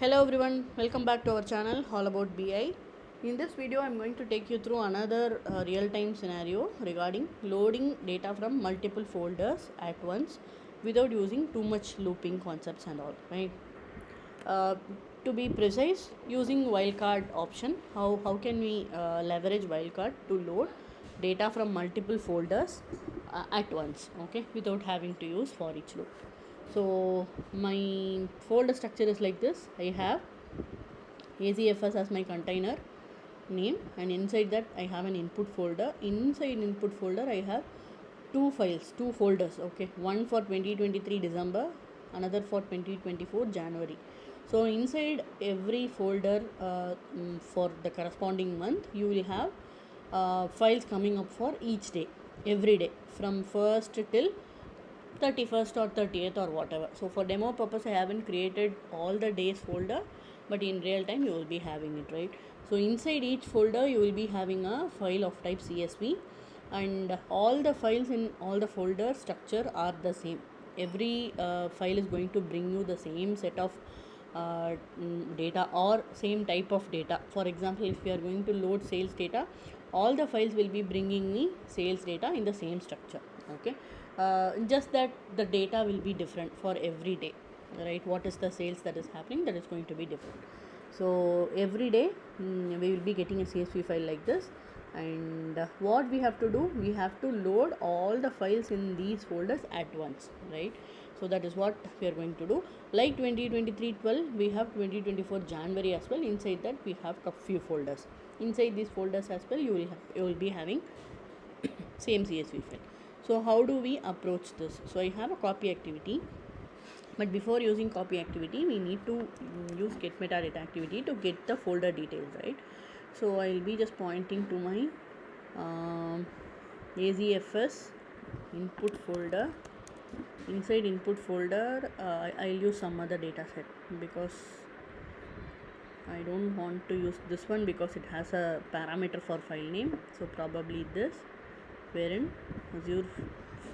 Hello everyone, welcome back to our channel All About BI. In this video I am going to take you through another real-time scenario regarding loading data from multiple folders at once without using too much looping concepts and all, right? Uh, to be precise, using wildcard option, how can we leverage wildcard to load data from multiple folders at once, okay, without having to use for each loop. So my folder structure is like this. I have AZFS as my container name, and inside that I have an input folder. Inside input folder I have two files, two folders, okay, one for 2023 December, another for 2024 January. So inside every folder for the corresponding month you will have files coming up for each day, every day from 1st till 31st or 30th or whatever. So for demo purpose I haven't created all the days folder, but in real time you will be having it, right? So inside each folder you will be having a file of type CSV, and all the files in all the folder structure are the same. Every file is going to bring you the same set of data or same type of data. For example, if we are going to load sales data, all the files will be bringing me sales data in the same structure, okay. Just that the data will be different for every day, right? What is the sales that is happening, that is going to be different. So every day we will be getting a CSV file like this, and what we have to do, we have to load all the files in these folders at once, right? So that is what we are going to do. Like 2023 12, we have 2024 January as well. Inside that we have a few folders. Inside these folders as well you will be having same CSV file. So how do we approach this? So I have a copy activity, but before using copy activity we need to use get metadata activity to get the folder details, right? So I'll be just pointing to my AZFS input folder. Inside input folder I'll use some other data set because I don't want to use this one because it has a parameter for file name. So probably this, wherein Azure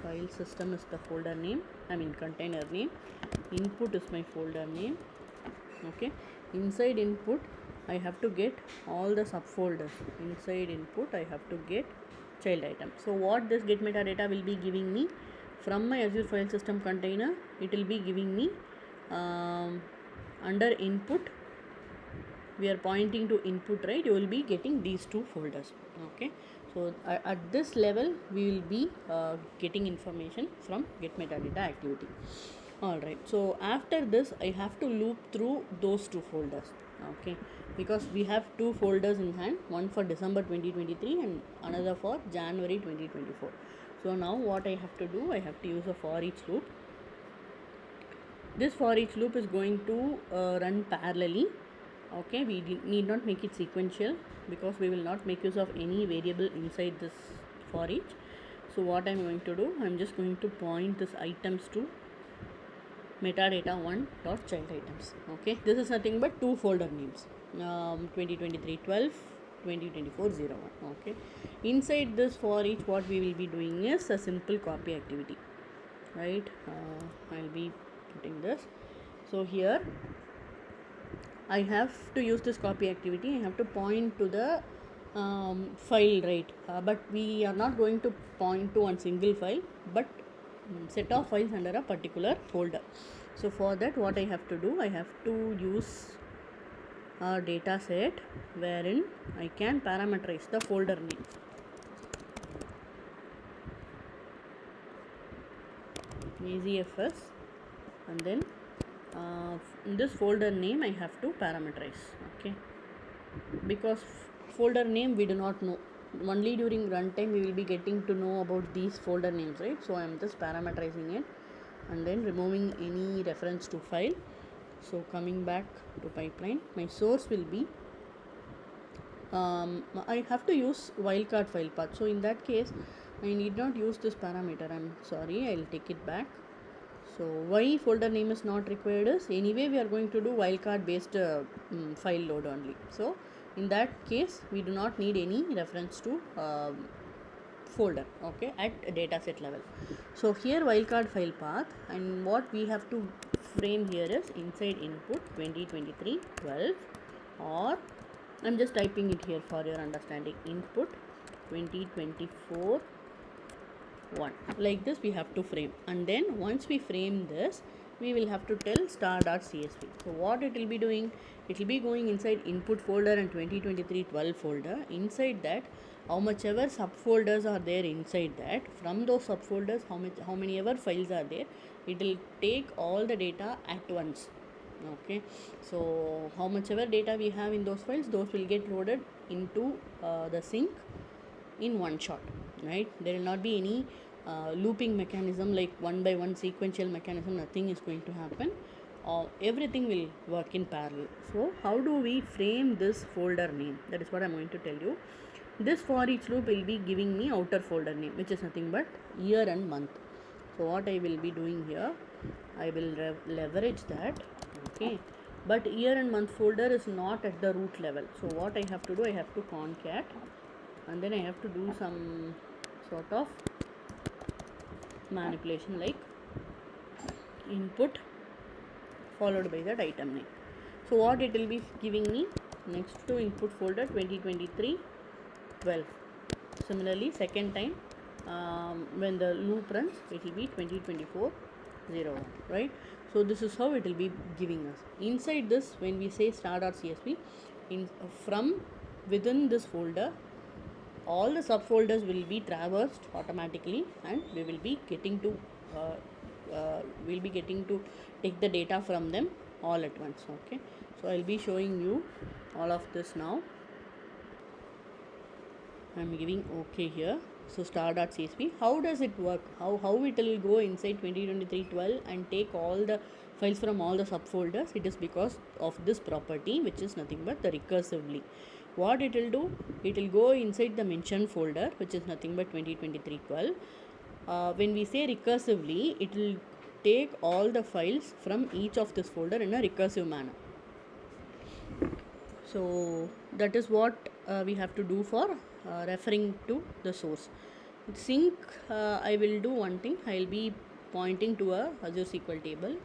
file system is the folder name, container name, input is my folder name, okay. Inside input I have to get all the subfolders. Inside input I have to get child item. So what this get metadata will be giving me from my Azure file system container, it will be giving me under input, we are pointing to input, right? You will be getting these two folders, okay. So at this level we will be getting information from get metadata activity. All right, so after this I have to loop through those two folders, okay, because we have two folders in hand, one for December 2023 and another for January 2024. So now what I have to do, I have to use a for each loop. This for each loop is going to run parallelly, okay. We need not make it sequential because we will not make use of any variable inside this for each. So what I'm going to do, I'm just going to point this items to metadata 1 dot child items, okay. This is nothing but two folder names, 2023 12, 2024 01, okay. Inside this for each, what we will be doing is a simple copy activity, right? I'll be putting this. So here I have to use this copy activity. I have to point to the file, right? But we are not going to point to one single file, but set of files under a particular folder. So for that, what I have to do, I have to use a data set wherein I can parameterize the folder name. AZFS, and then in this folder name I have to parameterize, okay, because folder name we do not know. Only during runtime we will be getting to know about these folder names, right? So I am just parameterizing it and then removing any reference to file. So coming back to pipeline, my source will be I have to use wildcard file path. So in that case I need not use this parameter. I'm sorry, I'll take it back. So why folder name is not required is, anyway we are going to do wildcard based file load only. So in that case we do not need any reference to folder, okay, at dataset level. So here wildcard file path, and what we have to frame here is inside input 2023-12, or I'm just typing it here for your understanding, input 2024 1, like this we have to frame. And then once we frame this, we will have to tell star.csv. So what it will be doing, it will be going inside input folder and 2023-12 folder. Inside that, how much ever subfolders are there inside that, from those subfolders how many ever files are there, it will take all the data at once. Okay, so how much ever data we have in those files, those will get loaded into the sink in one shot, right? There will not be any looping mechanism like one by one sequential mechanism. Nothing is going to happen. Everything will work in parallel. So how do we frame this folder name? That is what I'm going to tell you. This for each loop will be giving me outer folder name, which is nothing but year and month. So what I will be doing here, I will leverage that, okay, but year and month folder is not at the root level. So what I have to do, I have to concat, and then I have to do some sort of manipulation like input followed by that item name. So what it will be giving me, next to input folder 2023-12. Similarly, second time when the loop runs, it will be 2024-01, right? So this is how it will be giving us. Inside this, when we say star.csv, from within this folder, all the subfolders will be traversed automatically, and we will be getting to take the data from them all at once. Okay, so I'll be showing you all of this now. I'm giving OK here. So star.csv, how does it work? How it will go inside 2023-12 and take all the files from all the subfolders? It is because of this property, which is nothing but the recursively. What it will do, it will go inside the mentioned folder, which is nothing but 2023-12. When we say recursively, it will take all the files from each of this folder in a recursive manner. So that is what we have to do for referring to the source. Sync, I will do one thing. I will be pointing to a Azure SQL table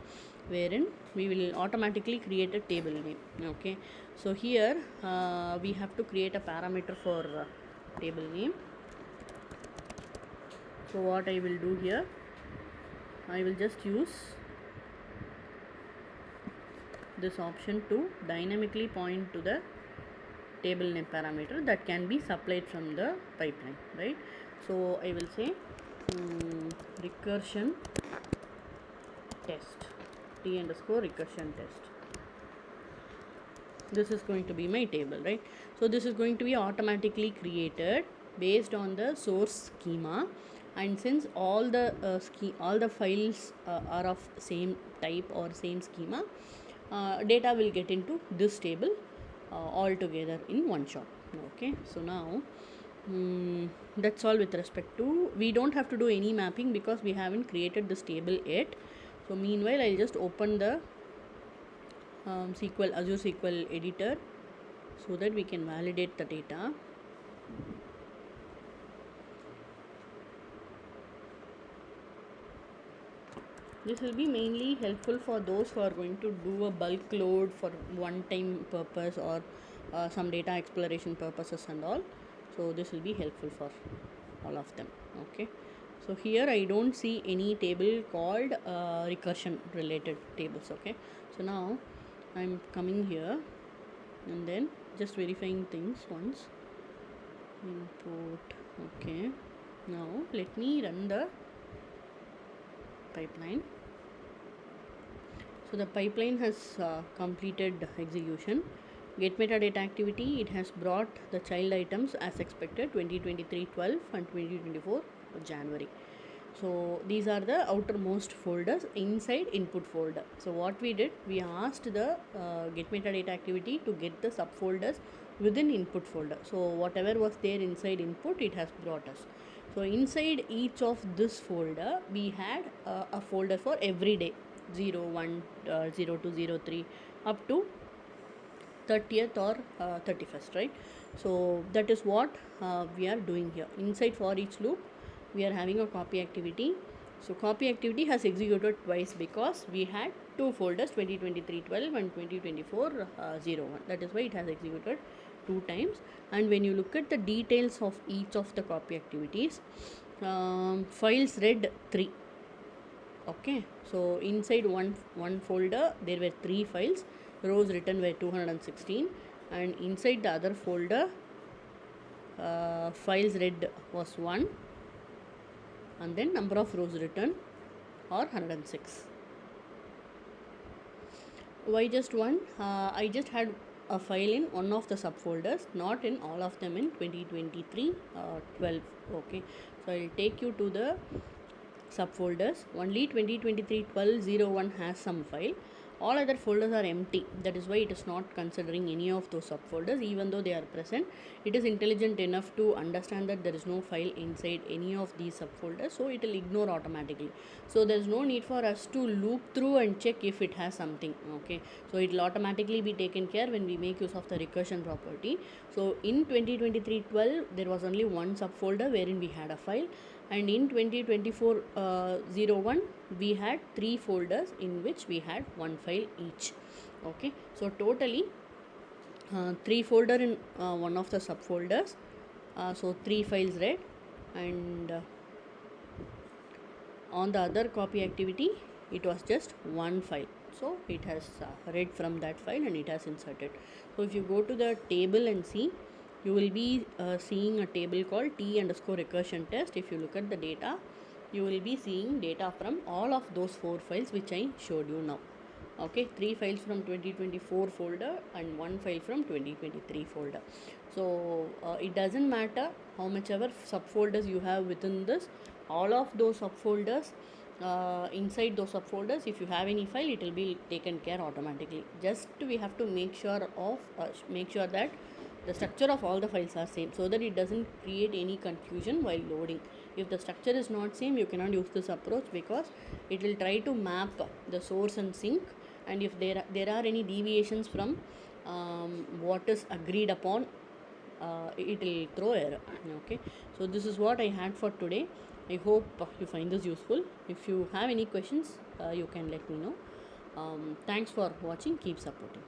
wherein we will automatically create a table name. Okay, so here we have to create a parameter for table name. So what I will do here, I will just use this option to dynamically point to the table name parameter that can be supplied from the pipeline, right? So I will say recursion test, t underscore recursion test. This is going to be my table, right? So this is going to be automatically created based on the source schema, and since all the files are of same type or same schema, data will get into this table all together in one shot. Okay, so now that's all with respect to, we don't have to do any mapping because we haven't created this table yet. So meanwhile, I'll just open the Azure SQL editor so that we can validate the data. This will be mainly helpful for those who are going to do a bulk load for one-time purpose or some data exploration purposes and all. So this will be helpful for all of them. Okay, so here I don't see any table called recursion related tables. Okay, so now I'm coming here and then just verifying things once. Input. Okay, now let me run the pipeline. So the pipeline has completed execution. Get metadata activity, it has brought the child items as expected, 2023-12 and 2024 January. So these are the outermost folders inside input folder. So what we did, we asked the get metadata activity to get the subfolders within input folder. So whatever was there inside input, it has brought us. So inside each of this folder, we had a folder for every day, 0, 1, 0, 2, 0, 3 up to 30th or 31st, right? So that is what we are doing here. Inside for each loop we are having a copy activity. So copy activity has executed twice because we had two folders, 2023-12 and 2024-01. That is why it has executed two times. And when you look at the details of each of the copy activities, files read 3. Okay, so inside one folder there were 3 files, rows written were 216, and inside the other folder files read was 1, and then number of rows written are 106. Why just one? I just had a file in one of the subfolders, not in all of them in 2023-12. Okay, so I'll take you to the subfolders. Only 2023-12-01 has some file. All other folders are empty. That is why it is not considering any of those subfolders. Even though they are present, it is intelligent enough to understand that there is no file inside any of these subfolders, so it will ignore automatically. So there is no need for us to loop through and check if it has something. Okay, so it will automatically be taken care when we make use of the recursion property. So in 2023-12 there was only one subfolder wherein we had a file, and in 2024-01 we had 3 folders in which we had one file each. Okay, so totally 3 folder in one of the subfolders, so 3 files read, and on the other copy activity it was just one file, so it has read from that file and it has inserted. So if you go to the table and see, you will be seeing a table called t_recursion test. If you look at the data, you will be seeing data from all of those 4 files which I showed you now. Okay, 3 files from 2024 folder and 1 file from 2023 folder. So it doesn't matter how much ever subfolders you have within this, all of those subfolders, inside those subfolders, if you have any file, it will be taken care automatically. Just we have to make sure that the structure of all the files are same, so that it doesn't create any confusion while loading. If the structure is not same, you cannot use this approach, because it will try to map the source and sink, and if there are any deviations from what is agreed upon, it will throw error. Okay, so this is what I had for today. I hope you find this useful. If you have any questions, you can let me know. Thanks for watching. Keep supporting.